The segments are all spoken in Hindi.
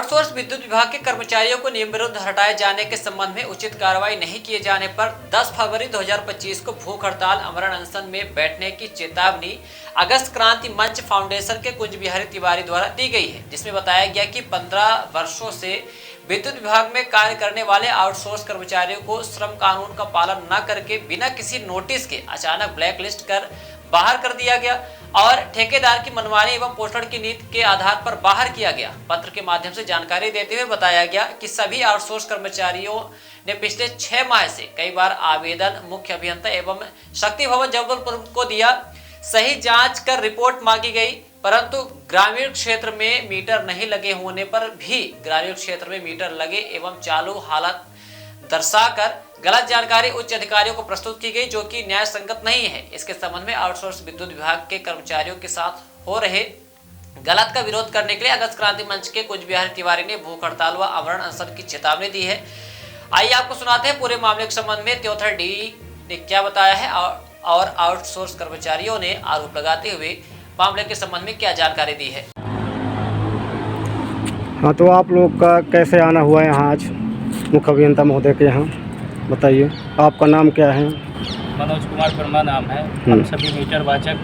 आउटसोर्स विद्युत विभाग के कर्मचारियों को नियम विरुद्ध हटाए जाने के संबंध में उचित कार्रवाई नहीं किए जाने पर 10 फरवरी 2025 को भूख हड़ताल अमरण अनशन में बैठने की चेतावनी अगस्त क्रांति मंच फाउंडेशन के कुंज बिहारी तिवारी द्वारा दी गई है, जिसमें बताया गया कि 15 वर्षों से विद्युत विभाग में कार्य करने वाले आउटसोर्स कर्मचारियों को श्रम कानून का पालन न करके बिना किसी नोटिस के अचानक ब्लैक लिस्ट कर बाहर कर दिया गया और ठेकेदार की मनमानी एवं पोषण की नीति के आधार पर बाहर किया गया। पत्र के माध्यम से जानकारी देते हुए बताया गया कि सभी आउटसोर्स कर्मचारियों ने पिछले 6 माह से कई बार आवेदन मुख्य अभियंता एवं शक्ति भवन जबलपुर को दिया। सही जांच कर रिपोर्ट मांगी गई, परंतु ग्रामीण क्षेत्र में मीटर नहीं लगे होने पर भी ग्रामीण क्षेत्र में मीटर लगे एवं चालू हालत दर्शाकर गलत जानकारी उच्च अधिकारियों को प्रस्तुत की गई, जो कि न्याय संगत नहीं है। इसके संबंध में आउटसोर्स विद्युत विभाग के कर्मचारियों के साथ हो रहे गलत का विरोध करने के लिए अगस्त क्रांति मंच के कुंज बिहारी तिवारी ने भूख हड़ताल व अमरण अनशन की चेतावनी दी है। आइए आपको सुनाते हैं पूरे मामले के संबंध में त्योथर डी ने क्या बताया है और आउटसोर्स कर्मचारियों ने आरोप लगाते हुए मामले के संबंध में क्या जानकारी दी है। हाँ, तो आप लोग का कैसे आना हुआ है यहाँ आज मुख्य अभियंता महोदय के यहाँ, बताइए। आपका नाम क्या है? मनोज कुमार वर्मा नाम है। हम सभी मीटर वाचक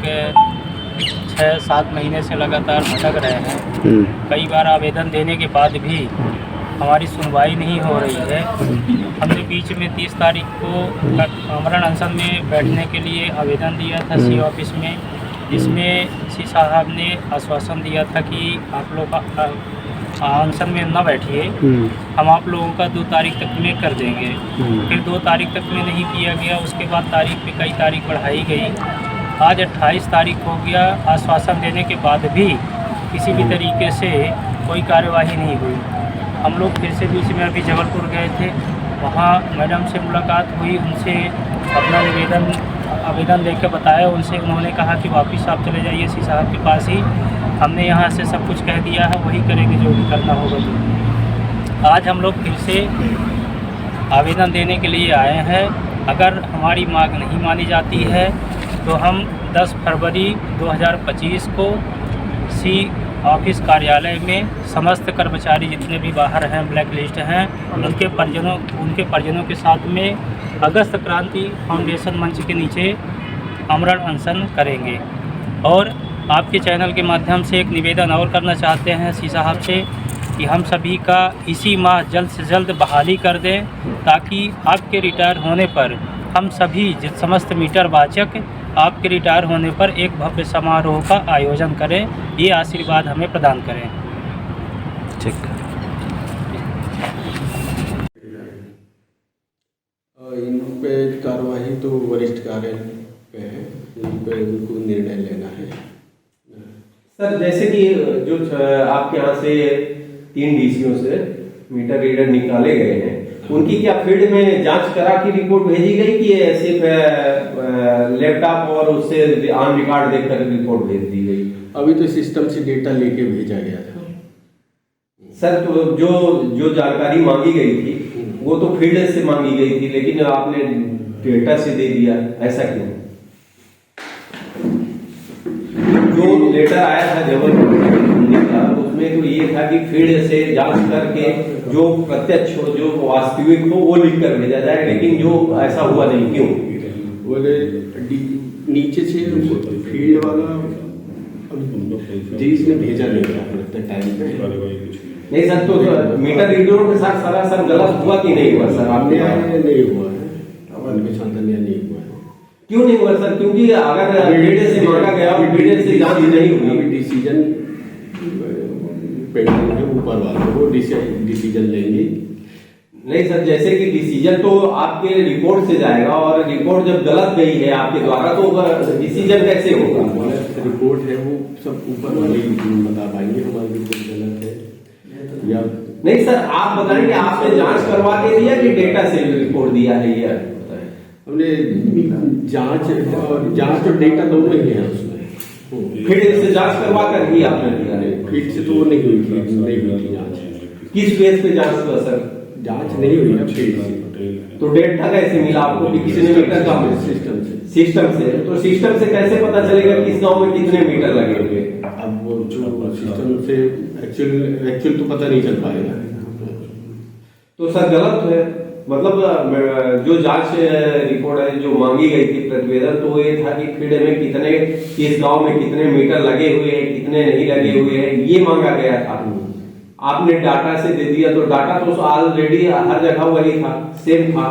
6-7 महीने से लगातार भटक रहे हैं। कई बार आवेदन देने के बाद भी हमारी सुनवाई नहीं हो रही है। हमने बीच में 30 तारीख को अमरण अनशन में बैठने के लिए आवेदन दिया था सी ऑफिस में, जिसमें सी साहब ने आश्वासन दिया था कि आप लोग अनशन में न बैठिए, हम आप लोगों का 2 तारीख तक में कर देंगे। फिर 2 तारीख तक में नहीं किया गया। उसके बाद तारीख पे कई तारीख बढ़ाई गई। आज 28 तारीख हो गया। आश्वासन देने के बाद भी किसी भी तरीके से कोई कार्यवाही नहीं हुई। हम लोग फिर से बीच में अभी जबलपुर गए थे, वहाँ मैडम से मुलाकात हुई, उनसे अपना आवेदन लेकर बताया। उन्होंने कहा कि वापस आप चले जाइए सी साहब के पास ही, हमने यहाँ से सब कुछ कह दिया है, वही करेंगे जो भी करना होगा। तो आज हम लोग फिर से आवेदन देने के लिए आए हैं। अगर हमारी मांग नहीं मानी जाती है तो हम 10 फरवरी 2025 को सी ऑफिस कार्यालय में समस्त कर्मचारी जितने भी बाहर हैं, ब्लैक लिस्ट हैं, उनके परिजनों के साथ में अगस्त क्रांति फाउंडेशन मंच के नीचे अमरण अनशन करेंगे। और आपके चैनल के माध्यम से एक निवेदन और करना चाहते हैं सी साहब से कि हम सभी का इसी माह जल्द से जल्द बहाली कर दें, ताकि आपके रिटायर होने पर हम सभी समस्त मीटर वाचक आपके रिटायर होने पर एक भव्य समारोह का आयोजन करें। ये आशीर्वाद हमें प्रदान करें। ठीक। इन पे कार्यवाही तो वरिष्ठ कार्यालय पे है, इन पे उनको निर्णय लेना है। सर, जैसे कि जो आपके यहाँ से 3 डीसीओ से मीटर रीडर निकाले गए हैं, उनकी क्या फील्ड में जांच करा की रिपोर्ट भेजी गई कि ऐसे लैपटॉप और उससे ऑन रिकॉर्ड देखकर रिपोर्ट भेज दी गई? अभी तो सिस्टम से डेटा लेके भेजा गया था। सर, तो जो जानकारी मांगी गई थी वो तो फील्ड से मांगी गई थी, लेकिन आपने डेटा से दे दिया, ऐसा क्यों? जो लेटर आया था जबलपुर का, उसमें तो ये था कि फील्ड से जांच करके जो प्रत्यक्ष हो, जो वास्तविक हो, वो लिख कर भेजा जाए, लेकिन जो ऐसा हुआ नहीं, क्यों? बोले नीचे से फील्ड वाला जी इसने भेजा नहीं था टाइम पे। नहीं सर, तो मीटर रीडरों के साथ सरासर गलत हुआ कि नहीं हुआ सर? आपने नहीं हुआ है, हमारे छात्र नहीं हुआ है। क्यों नहीं हुआ सर? क्योंकि अगर बीडे से मांगा गया, बीडे से जांच नहीं हुई, डिसीजन पेंडिंग है, ऊपर वाले वो डिसीजन लेंगे। नहीं सर, जैसे कि डिसीजन तो आपके रिपोर्ट से जाएगा, और रिपोर्ट जब गलत गई है आपके द्वारा तो डिसीजन कैसे होगा? रिपोर्ट है वो सब ऊपर वाले बता पाएंगे हमारी रिपोर्ट गलत है या नहीं। सर, आप बताएंगे आपने जांच करवा के दिया कि डेटा से रिपोर्ट दिया है? ये हमने जांच और डेटा दोनों ही है उसमें। फील्ड से जांच करवा कर ही आपने दिया है? फील्ड से तो वो नहीं हुई थी जांच। किस बेस पे जांच हुआ सर? जांच नहीं हुई ना फील्ड से। तो डेटा कैसे मिला आपको कि कितने मीटर का? सिस्टम से। तो सिस्टम से कैसे पता चलेगा किस गांव में कितने मीटर लगे होंगे? अब वो जो सिस्टम उसे एक्चुअल तो पता नहीं चल पाएगा। तो सर गलत है, मतलब जो जांच रिपोर्ट है जो मांगी गई थी प्रतिवेदन, तो ये था कि फील्ड में कितने, किस गांव में कितने मीटर लगे हुए हैं, कितने नहीं लगे हुए हैं, ये मांगा गया था। आपने डाटा से दे दिया, तो डाटा तो ऑलरेडी हर जगह वही था, सेम था।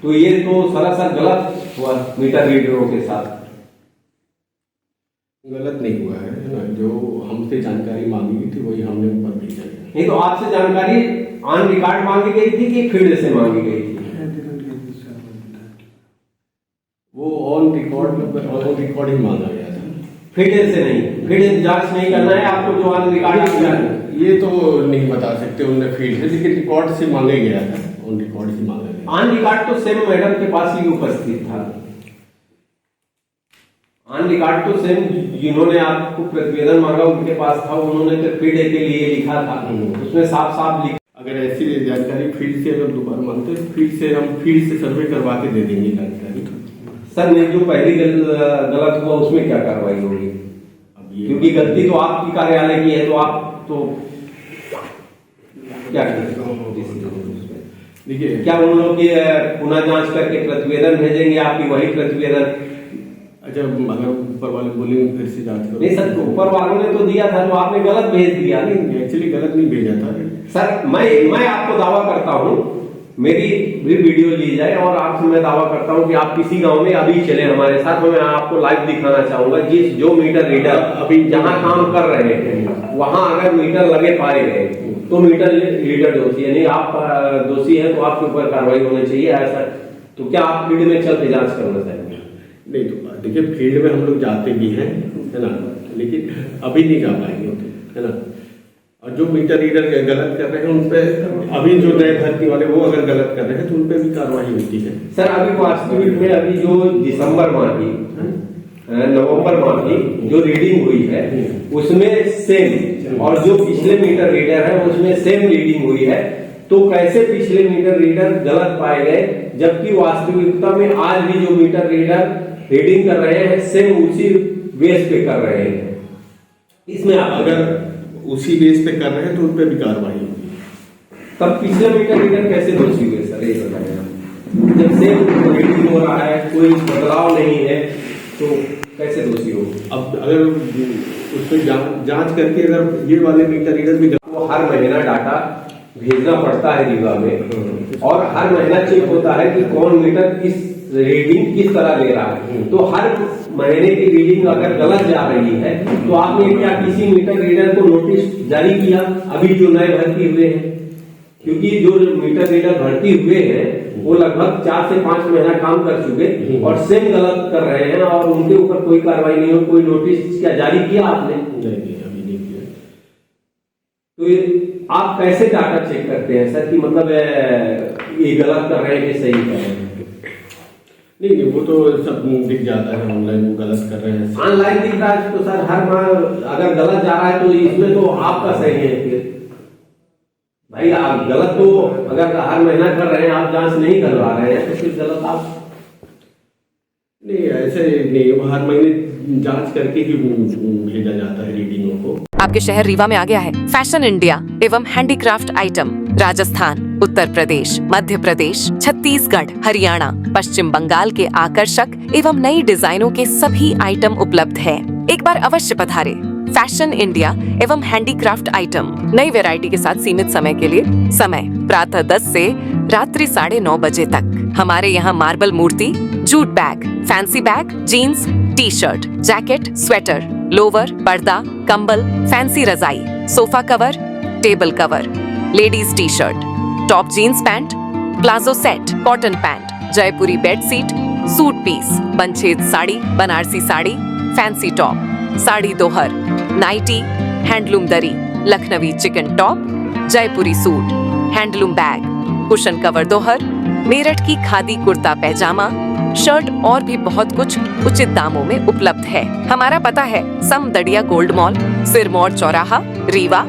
तो ये तो सरासर गलत हुआ मीटर रीडरों के साथ। गलत नहीं हुआ है ना, जो हमसे जानकारी मांगी गई थी वही हमने ऊपर भेजा है। नहीं तो आपसे जानकारी ऑन रिकॉर्ड मांगी गई थी कि फील्ड से मांगी गई थी? वो ऑन रिकॉर्ड ही मांगा गया था, फील्ड से नहीं। फील्ड जांच नहीं करना है आपको, जो ऑन रिकॉर्ड ये तो नहीं बता सकते उन्होंने फील्ड से, लेकिन रिकॉर्ड से मांगा गया था, ऑन रिकॉर्ड से मांगा गया। ऑन रिकॉर्ड तो सेम मैडम के पास ही उपस्थित था। ऑन रिकॉर्ड तो सेम जिन्होंने आपको प्रतिवेदन मांगा उनके पास था, उन्होंने तो फील्ड के लिए लिखा था, उसमें साफ साफ लिखा। अगर ऐसी जानकारी फील्ड से अगर दोबारा मांगते हैं, फील्ड से हम फील्ड से सर्वे करवा के दे देंगे जानकारी। सर नहीं, जो पहली गलत हुआ उसमें क्या कार्रवाई होगी? अब ये क्योंकि गलती तो आपकी कार्यालय की है, तो आप तो क्या देखिए, क्या उन लोग की पुनः जांच करके प्रतिवेदन भेजेंगे, आपकी वही प्रतिवेदन? अच्छा, अगर ऊपर वाले बोलेंगे फिर से जांच करो। नहीं सर, ऊपर वालों ने तो दिया था, तो आपने गलत भेज दिया। नहीं, एक्चुअली गलत नहीं भेजा था सर। मैं आपको दावा करता हूँ, मेरी भी वीडियो ली जाए और आपसे मैं दावा करता हूँ कि आप किसी गांव में अभी चले हमारे साथ, मैं आपको लाइव दिखाना चाहूंगा। जिस जो मीटर रीडर अभी जहां काम कर रहे हैं वहां अगर मीटर लगे पाए गए तो मीटर रीडर दोषी है, नहीं आप दोषी है तो आपके ऊपर कार्रवाई होनी चाहिए। ऐसा तो क्या आप फील्ड में चल के जांच करना चाहेंगे? नहीं तो देखिए, फील्ड में हम लोग जाते भी हैं, है ना, लेकिन अभी नहीं जा पाएंगे, है ना। और जो मीटर रीडर गलत कर रहे हैं उन पे, अभी जो नए भर्ती वाले वो अगर गलत कर रहे हैं तो उन पे भी कार्रवाई होती है। सर अभी वास्तविक में अभी जो दिसंबर माह की, नवंबर माह की जो रीडिंग हुई है उसमें सेम, और जो पिछले मीटर रीडर है उसमें सेम रीडिंग हुई है। तो कैसे पिछले मीटर रीडर गलत पाए गए, जबकि वास्तविकता में आज भी जो मीटर रीडर रीडिंग कर रहे हैं सेम उसी बेस पे कर रहे हैं? इसमें आप अगर उसी बेस पे कर रहे हैं तो उन पे भी कार्रवाई होगी। तब पिछले मीटर रीडर कैसे दोषी हुए सर, ये बताइए आप। जब सेम रीडिंग हो रहा है, कोई बदलाव नहीं है, तो कैसे दोषी हो? अब अगर उसमें जांच करके अगर ये वाले मीटर रीडर भी, वो हर महीना डाटा भेजना पड़ता है रीवा में, और हर महीना चेक होता है कि कौन मीटर किस रीडिंग किस तरह ले रहा है। तो हर महीने की रीडिंग अगर गलत जा रही है तो आपने क्या किसी मीटर रीडर को नोटिस जारी किया अभी जो नए भर्ती हुए हैं? क्योंकि जो मीटर रीडर भर्ती हुए हैं वो लगभग 4 से 5 महीना काम कर चुके और सेम गलत कर रहे हैं, और उनके ऊपर कोई कार्रवाई नहीं हो, कोई नोटिस क्या जारी किया आपने? नहीं, अभी नहीं किया। तो आप कैसे डाटा चेक करते हैं सर कि मतलब ये गलत कर रहे हैं कि सही कर रहे हैं? नहीं, वो तो सब दिख जाता है ऑनलाइन, वो गलत कर रहे हैं ऑनलाइन दिख रहा है तो सर हर माह अगर गलत जा रहा है तो इसमें तो आपका सही है। फिर भाई आप गलत तो अगर हर महीना कर रहे हैं, आप जांच नहीं करवा रहे हैं, तो फिर गलत आप नहीं, ऐसे नहीं, वो हर महीने जांच करके ही भेजा जाता है रीडिंगों को। आपके शहर रीवा में आ गया है फैशन इंडिया एवं हैंडीक्राफ्ट आइटम। राजस्थान, उत्तर प्रदेश, मध्य प्रदेश, छत्तीसगढ़, हरियाणा, पश्चिम बंगाल के आकर्षक एवं नई डिजाइनों के सभी आइटम उपलब्ध है। एक बार अवश्य पधारे फैशन इंडिया एवं हैंडीक्राफ्ट आइटम। नई वैरायटी के साथ सीमित समय के लिए। समय प्रातः 10 से रात्रि 9:30 बजे तक। हमारे यहाँ मार्बल मूर्ति, jute bag, fancy bag, jeans, T shirt, jacket, sweater, lower, पर्दा, कंबल, फैंसी रजाई, sofa cover, table cover, ladies T shirt, top jeans pant, palazzo set, cotton pant, Jaipuri bedsheet, suit piece, बंचेज साड़ी, बनारसी साड़ी, फैंसी टॉप, साड़ी दोहर, नाइटी, हैंडलूम दरी, Lucknowi chikan top, Jaipuri suit, handloom bag, cushion cover दोहर, मेरठ की खादी कुर्ता पैजामा, शर्ट और भी बहुत कुछ उचित दामों में उपलब्ध है। हमारा पता है समदड़िया गोल्ड मॉल, सिरमौर चौराहा, रीवा।